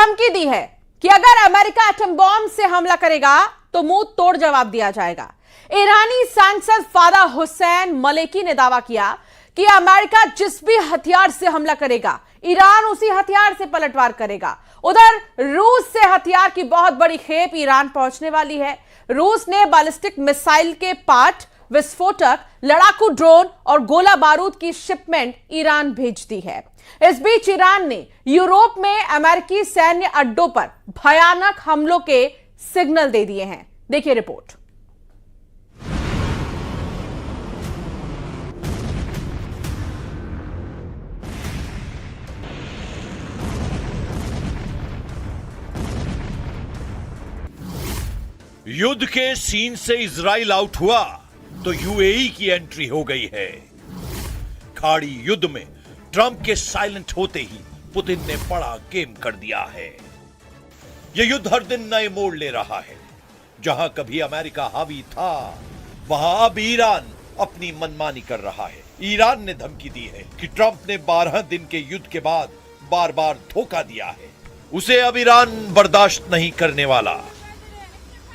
धमकी दी है कि अगर अमेरिका एटम बॉम्ब से हमला करेगा तो मुंह तोड़ जवाब दिया जाएगा। ईरानी सांसद फादा हुसैन मलेकी ने दावा किया कि अमेरिका जिस भी हथियार से हमला करेगा, ईरान उसी हथियार से पलटवार करेगा। उधर रूस से हथियार की बहुत बड़ी खेप ईरान पहुंचने वाली है। रूस ने बैलिस्टिक मिसाइल के पार्ट, विस्फोटक, लड़ाकू ड्रोन और गोला बारूद की शिपमेंट ईरान भेज दी है। इस बीच ईरान ने यूरोप में अमेरिकी सैन्य अड्डों पर भयानक हमलों के सिग्नल दे दिए हैं। देखिए रिपोर्ट। युद्ध के सीन से इजराइल आउट हुआ तो यूएई की एंट्री हो गई है। खाड़ी युद्ध में ट्रंप के साइलेंट होते ही पुतिन ने बड़ा गेम कर दिया है। यह युद्ध हर दिन नए मोड़ ले रहा है। जहां कभी अमेरिका हावी था, वहां अब ईरान अपनी मनमानी कर रहा है। ईरान ने धमकी दी है कि ट्रंप ने 12 दिन के युद्ध के बाद बार बार धोखा दिया है। उसे अब ईरान बर्दाश्त नहीं करने वाला।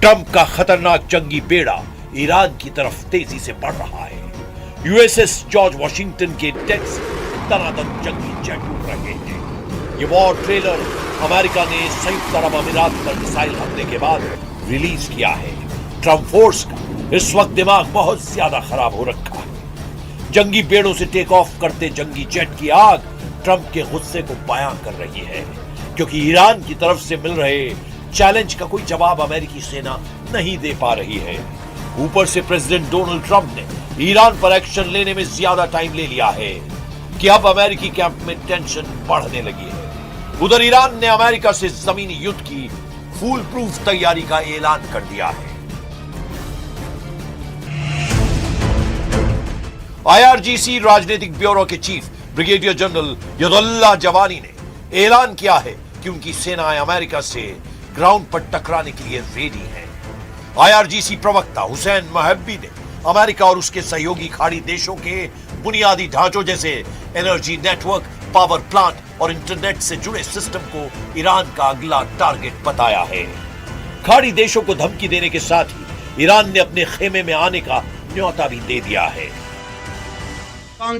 ट्रंप का खतरनाक जंगी बेड़ा ईरान की तरफ तेजी से बढ़ रहा है। यूएसएस जॉर्ज वॉशिंगटन के डेक से तनातन जंगी जेट उड़ रहे हैं। ये वॉर ट्रेलर अमेरिका ने संयुक्त अरब अमीरात पर मिसाइल हमले के बाद रिलीज किया है। ट्रंप फोर्स का इस वक्त दिमाग बहुत ज्यादा खराब हो रखा है। जंगी बेड़ों से टेक ऑफ करते जंगी जेट की आग ट्रंप के गुस्से को बयां कर रही है, क्योंकि ईरान की तरफ से मिल रहे चैलेंज का कोई जवाब अमेरिकी सेना नहीं दे पा रही है। ऊपर से प्रेसिडेंट डोनाल्ड ट्रंप ने ईरान पर एक्शन लेने में ज्यादा टाइम ले लिया है कि अब अमेरिकी कैंप में टेंशन बढ़ने लगी है। उधर ईरान ने अमेरिका से जमीनी युद्ध की फूल प्रूफ तैयारी का ऐलान कर दिया है। आईआरजीसी राजनीतिक ब्यूरो के चीफ ब्रिगेडियर जनरल यदुल्लाह जवानी ने ऐलान किया है कि उनकी सेनाएं अमेरिका से ग्राउंड पर टकराने के लिए रेडी हैं। आईआरजीसी प्रवक्ता हुसैन महब्बी ने अमेरिका और उसके सहयोगी खाड़ी देशों के बुनियादी ढांचों जैसे एनर्जी नेटवर्क, पावर प्लांट और इंटरनेट से जुड़े सिस्टम को ईरान का अगला टारगेट बताया है। खाड़ी देशों को धमकी देने के साथ ही ईरान ने अपने खेमे में आने का न्योता भी दे दिया है।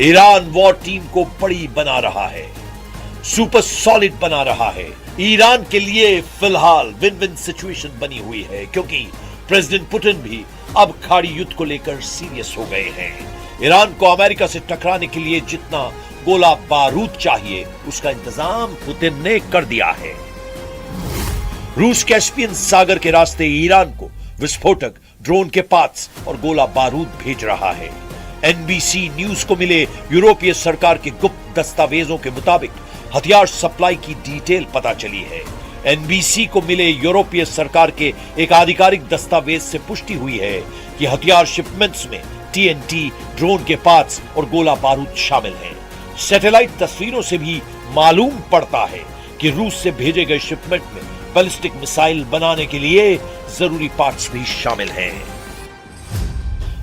ईरान वॉर टीम को बड़ी बना रहा है, सुपर सॉलिड बना रहा है। ईरान के लिए फिलहाल विन विन सिचुएशन बनी हुई है, क्योंकि प्रेसिडेंट पुतिन भी अब खाड़ी युद्ध को लेकर सीरियस हो गए हैं। ईरान को अमेरिका से टकराने के लिए जितना गोला बारूद चाहिए उसका इंतजाम पुतिन ने कर दिया है। रूस कैस्पियन सागर के रास्ते ईरान को विस्फोटक, ड्रोन के पार्ट्स और गोला बारूद भेज रहा है। एनबीसी न्यूज को मिले यूरोपीय सरकार के गुप्त दस्तावेजों के मुताबिक हथियार सप्लाई की डिटेल पता चली है। एनबीसी को मिले यूरोपीय सरकार के एक आधिकारिक दस्तावेज से पुष्टि हुई है कि हथियार शिपमेंट्स में टीएनटी, ड्रोन के पार्ट्स और गोला बारूद शामिल हैं। सैटेलाइट तस्वीरों से भी मालूम पड़ता है कि रूस से भेजे गए शिपमेंट में बैलिस्टिक मिसाइल बनाने के लिए जरूरी पार्ट्स भी शामिल हैं।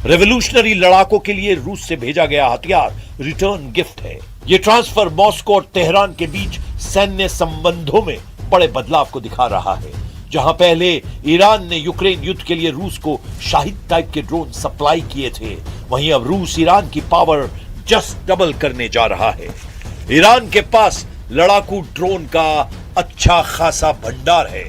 रेवोल्यूशनरी लड़ाकों के लिए रूस से भेजा गया हथियार रिटर्न गिफ्ट है। यह ट्रांसफर मॉस्को और तेहरान के बीच सैन्य संबंधों में बड़े बदलाव को दिखा रहा है। जहां पहले ईरान ने यूक्रेन युद्ध के लिए रूस को शाहिद टाइप के ड्रोन सप्लाई किए थे, वहीं अब रूस ईरान की पावर जस्ट डबल करने जा रहा है। ईरान के पास लड़ाकू ड्रोन का अच्छा खासा भंडार है।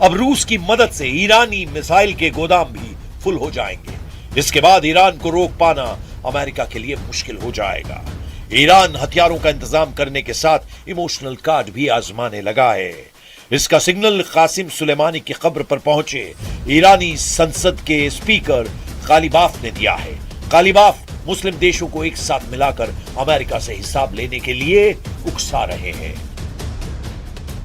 अब रूस की मदद से ईरानी मिसाइल के गोदाम भी फुल हो जाएंगे। इसके बाद ईरान को रोक पाना अमेरिका के लिए मुश्किल हो जाएगा। ईरान हथियारों का इंतजाम करने के साथ इमोशनल कार्ड भी आजमाने लगा है। इसका सिग्नल कासिम सुलेमानी की कब्र पर पहुंचे ईरानी संसद के स्पीकर गालिबाफ ने दिया है। गालिबाफ मुस्लिम देशों को एक साथ मिलाकर अमेरिका से हिसाब लेने के लिए उकसा रहे हैं।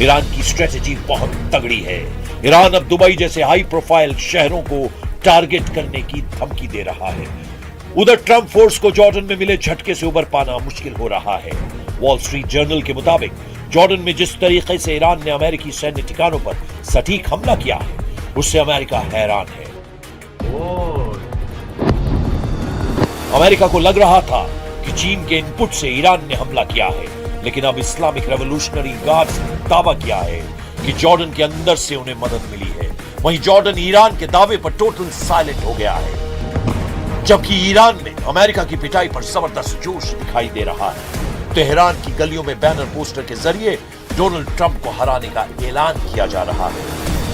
ईरान की स्ट्रेटेजी बहुत तगड़ी है। ईरान अब दुबई जैसे हाई प्रोफाइल शहरों को टारगेट करने की धमकी दे रहा है। उधर ट्रंप फोर्स को जॉर्डन में मिले झटके से उबर पाना मुश्किल हो रहा है। वॉल स्ट्रीट जर्नल के मुताबिक जॉर्डन में जिस तरीके से ईरान ने अमेरिकी सैन्य ठिकानों पर सटीक हमला किया है, उससे अमेरिका हैरान है। अमेरिका को लग रहा था कि चीन के इनपुट से ईरान ने हमला किया है, लेकिन अब इस्लामिक रेवोल्यूशनरी गार्ड्स ने दावा किया है कि जॉर्डन के अंदर से उन्हें मदद मिली है। वहीं जॉर्डन ईरान के दावे पर टोटल साइलेंट हो गया है, जबकि ईरान में अमेरिका की पिटाई पर जबरदस्त जोश दिखाई दे रहा है। तेहरान की गलियों में बैनर पोस्टर के जरिए डोनाल्ड ट्रंप को हराने का ऐलान किया जा रहा है।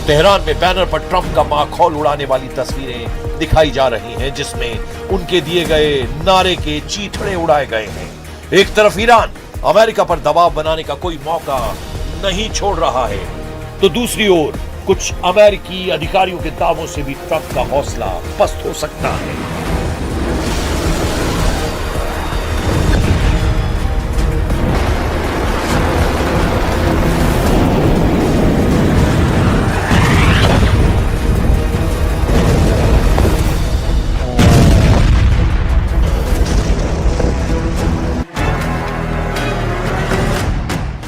तेहरान में बैनर पर ट्रंप का माखौल उड़ाने वाली तस्वीरें दिखाई जा रही हैं, जिसमें उनके दिए गए नारे के चीथड़े उड़ाए गए हैं। एक तरफ ईरान अमेरिका पर दबाव बनाने का कोई मौका नहीं छोड़ रहा है, तो दूसरी ओर कुछ अमेरिकी अधिकारियों के दावों से भी ट्रंप का हौसला पस्त हो सकता है।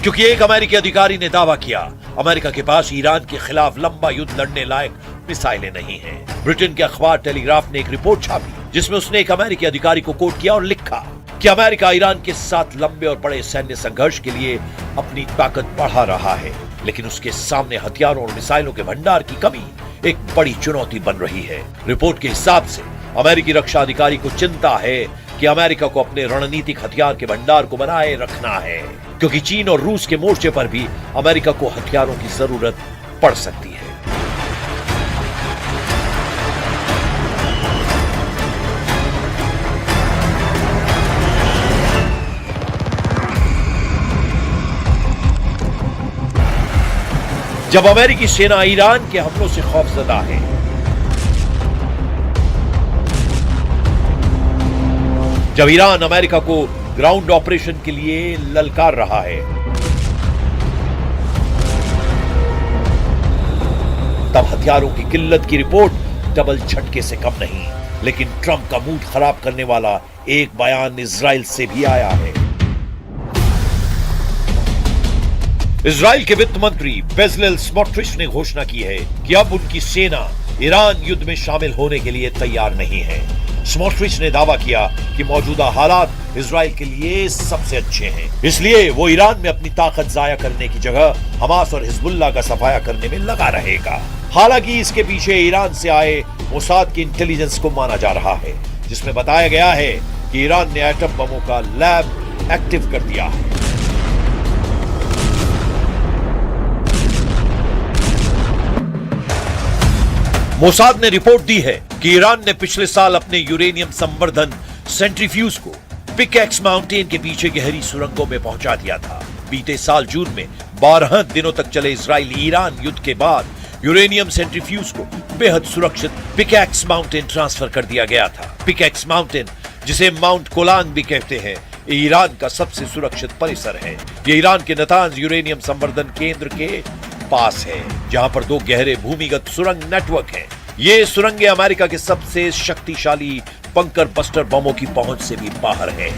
क्योंकि एक अमेरिकी अधिकारी ने दावा किया, अमेरिका के पास ईरान के खिलाफ लंबा युद्ध लड़ने लायक मिसाइलें नहीं हैं। ब्रिटेन के अखबार टेलीग्राफ ने एक रिपोर्ट छापी, जिसमें उसने एक अमेरिकी अधिकारी को कोट किया और लिखा कि अमेरिका ईरान के साथ लंबे और बड़े सैन्य संघर्ष के लिए अपनी ताकत बढ़ा रहा है, लेकिन उसके सामने हथियारों और मिसाइलों के भंडार की कमी एक बड़ी चुनौती बन रही है। रिपोर्ट के हिसाब से अमेरिकी रक्षा अधिकारी को चिंता है कि अमेरिका को अपने रणनीतिक हथियार के भंडार को बनाए रखना है, क्योंकि चीन और रूस के मोर्चे पर भी अमेरिका को हथियारों की जरूरत पड़ सकती है। जब अमेरिकी सेना ईरान के हमलों से खौफजदा है, जब ईरान अमेरिका को ग्राउंड ऑपरेशन के लिए ललकार रहा है, तब हथियारों की किल्लत की रिपोर्ट डबल झटके से कम नहीं। लेकिन ट्रंप का मूड खराब करने वाला एक बयान इजराइल से भी आया है। इजराइल के वित्त मंत्री बेजलेल स्मोट्रिच ने घोषणा की है कि अब उनकी सेना ईरान युद्ध में शामिल होने के लिए तैयार नहीं है। स्मोट्रिच ने दावा किया कि मौजूदा हालात इजराइल के लिए सबसे अच्छे हैं, इसलिए वो ईरान में अपनी ताकत जाया करने की जगह हमास और हिजबुल्लाह का सफाया करने में लगा रहेगा। हालांकि इसके पीछे ईरान से आए मोसाद की इंटेलिजेंस को माना जा रहा है, जिसमें बताया गया है कि ईरान ने एटम बमों का लैब एक्टिव कर दिया है। मोसाद ने रिपोर्ट दी है कि ईरान ने पिछले साल अपने यूरेनियम संवर्धन सेंट्रीफ्यूज को पिकैक्स माउंटेन के पीछे गहरी सुरंगों में पहुंचा दिया था। बीते साल जून में 12 दिनों तक चले इजराइल ईरान युद्ध के बाद यूरेनियम सेंट्रीफ्यूज को बेहद सुरक्षित पिकैक्स माउंटेन ट्रांसफर कर दिया गया था। पिकैक्स माउंटेन, जिसे माउंट कोलांग भी कहते हैं, ईरान का सबसे सुरक्षित परिसर है। ये ईरान के नतांज यूरेनियम संवर्धन केंद्र के पास है, जहां पर 2 गहरे भूमिगत सुरंग नेटवर्क हैं। ये सुरंगें अमेरिका के सबसे शक्तिशाली बंकर बस्टर बमों की पहुंच से भी बाहर है।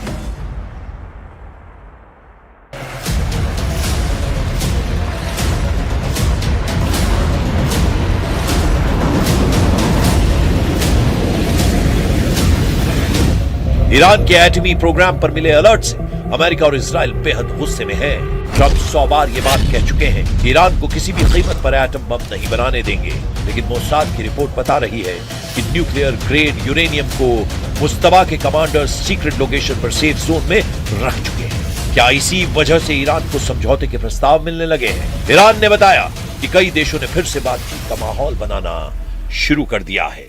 ईरान के एटमी प्रोग्राम पर मिले अलर्ट से अमेरिका और इजराइल बेहद गुस्से में है। ट्रंप 100 बार ये बात कह चुके हैं कि ईरान को किसी भी कीमत पर एटम बम नहीं बनाने देंगे, लेकिन मोसाद की रिपोर्ट बता रही है कि न्यूक्लियर ग्रेड यूरेनियम को मुश्तबा के कमांडर्स सीक्रेट लोकेशन पर सेफ जोन में रख चुके हैं। क्या इसी वजह से ईरान को समझौते के प्रस्ताव मिलने लगे हैं? ईरान ने बताया कि कई देशों ने फिर से बातचीत का माहौल बनाना शुरू कर दिया है।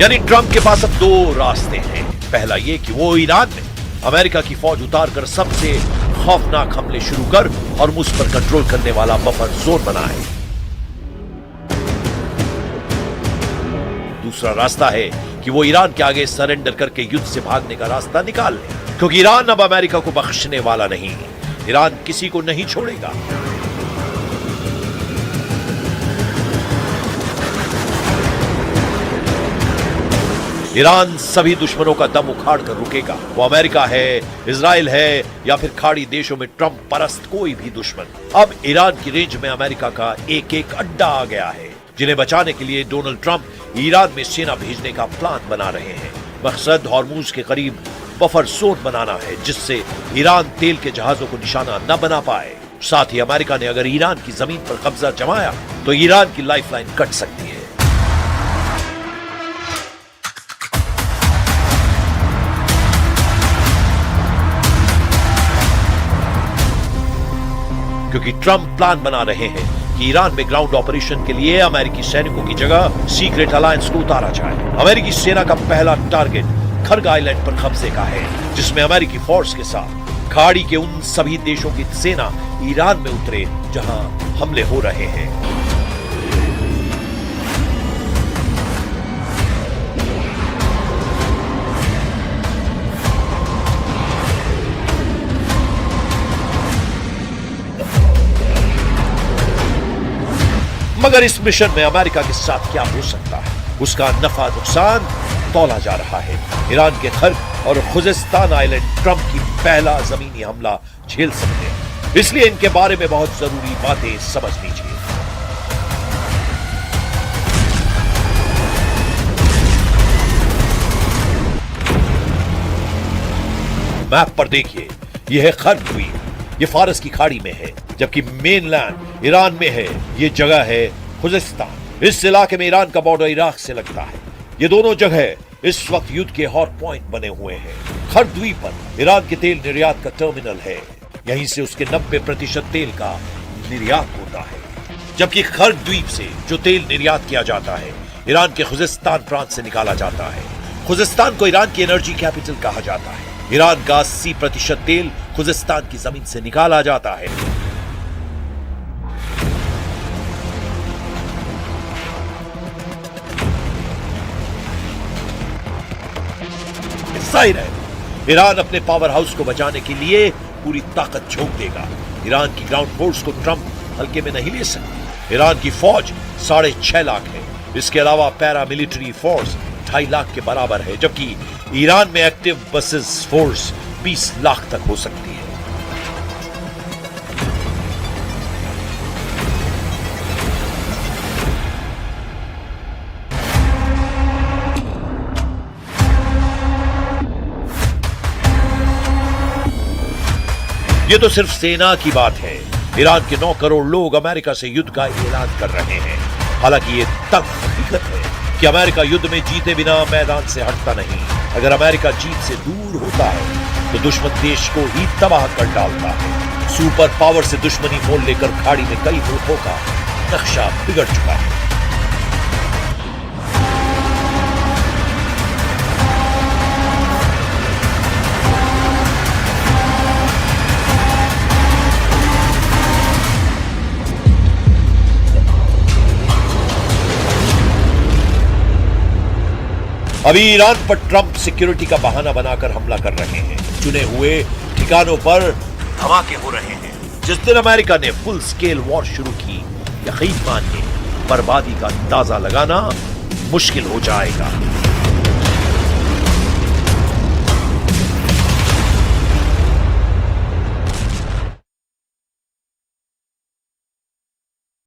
यानी ट्रंप के पास अब दो रास्ते हैं। पहला ये कि वो ईरान में अमेरिका की फौज उतारकर सबसे खौफनाक हमले शुरू कर और मुझ पर कंट्रोल करने वाला बफर जोन बनाए। दूसरा रास्ता है कि वो ईरान के आगे सरेंडर करके युद्ध से भागने का रास्ता निकाल ले, क्योंकि ईरान अब अमेरिका को बख्शने वाला नहीं। ईरान किसी को नहीं छोड़ेगा। ईरान सभी दुश्मनों का दम उखाड़ कर रुकेगा। वो अमेरिका है, इजराइल है या फिर खाड़ी देशों में ट्रंप परस्त कोई भी दुश्मन। अब ईरान की रेंज में अमेरिका का एक एक अड्डा आ गया है, जिन्हें बचाने के लिए डोनाल्ड ट्रंप ईरान में सेना भेजने का प्लान बना रहे हैं। मकसद हॉर्मूज के करीब बफर जोन बनाना है, जिससे ईरान तेल के जहाजों को निशाना न बना पाए। साथ ही अमेरिका ने अगर ईरान की जमीन पर कब्जा जमाया तो ईरान की लाइफलाइन कट सकती है। क्योंकि ट्रंप प्लान बना रहे हैं कि ईरान में ग्राउंड ऑपरेशन के लिए अमेरिकी सैनिकों की जगह सीक्रेट अलायंस को उतारा जाए। अमेरिकी सेना का पहला टारगेट खर्ग आइलैंड पर कब्जे का है, जिसमें अमेरिकी फोर्स के साथ खाड़ी के उन सभी देशों की सेना ईरान में उतरे जहां हमले हो रहे हैं। मगर इस मिशन में अमेरिका के साथ क्या हो सकता है, उसका नफा नुकसान तौला जा रहा है। ईरान के खर्ग और खुजिस्तान आइलैंड ट्रंप की पहला जमीनी हमला झेल सकते हैं, इसलिए इनके बारे में बहुत जरूरी बातें समझ लीजिए। मैप पर देखिए, यह है खर्ग द्वीप, ये फारस की खाड़ी में है, जबकि मेनलैंड ईरान में है। ये जगह है खुजिस्तान। इस इलाके में ईरान का बॉर्डर इराक से लगता है। ये दोनों जगह इस वक्त युद्ध के हॉट पॉइंट बने हुए हैं। खर्ग द्वीप पर ईरान के तेल निर्यात का टर्मिनल है, यहीं से उसके 90% तेल का निर्यात होता है। जबकि खर्ग द्वीप से जो तेल निर्यात किया जाता है, ईरान के खुजिस्तान प्रांत से निकाला जाता है। खुजिस्तान को ईरान की एनर्जी कैपिटल कहा जाता है। ईरान का 80% तेल खुजिस्तान की जमीन से निकाला जाता है। जाहिर है ईरान अपने पावर हाउस को बचाने के लिए पूरी ताकत झोंक देगा। ईरान की ग्राउंड फोर्स को ट्रंप हल्के में नहीं ले सकते। ईरान की फौज 6.5 लाख है। इसके अलावा पैरामिलिट्री फोर्स 2.5 लाख के बराबर है, जबकि ईरान में एक्टिव बसेस फोर्स 20 लाख तक हो सकती है। ये तो सिर्फ सेना की बात है। ईरान के 9 करोड़ लोग अमेरिका से युद्ध का ऐलान कर रहे हैं। हालांकि ये तक हकीकत है कि अमेरिका युद्ध में जीते बिना मैदान से हटता नहीं। अगर अमेरिका जीत से दूर होता है तो दुश्मन देश को ही तबाह कर डालता है। सुपर पावर से दुश्मनी मोल लेकर खाड़ी में कई मुल्कों का नक्शा बिगड़ चुका है। अभी ईरान पर ट्रंप सिक्योरिटी का बहाना बनाकर हमला कर रहे हैं। चुने हुए ठिकानों पर धमाके हो रहे हैं। जिस दिन अमेरिका ने फुल स्केल वॉर शुरू की, यकीन मानिए बर्बादी का अंदाजा लगाना मुश्किल हो जाएगा।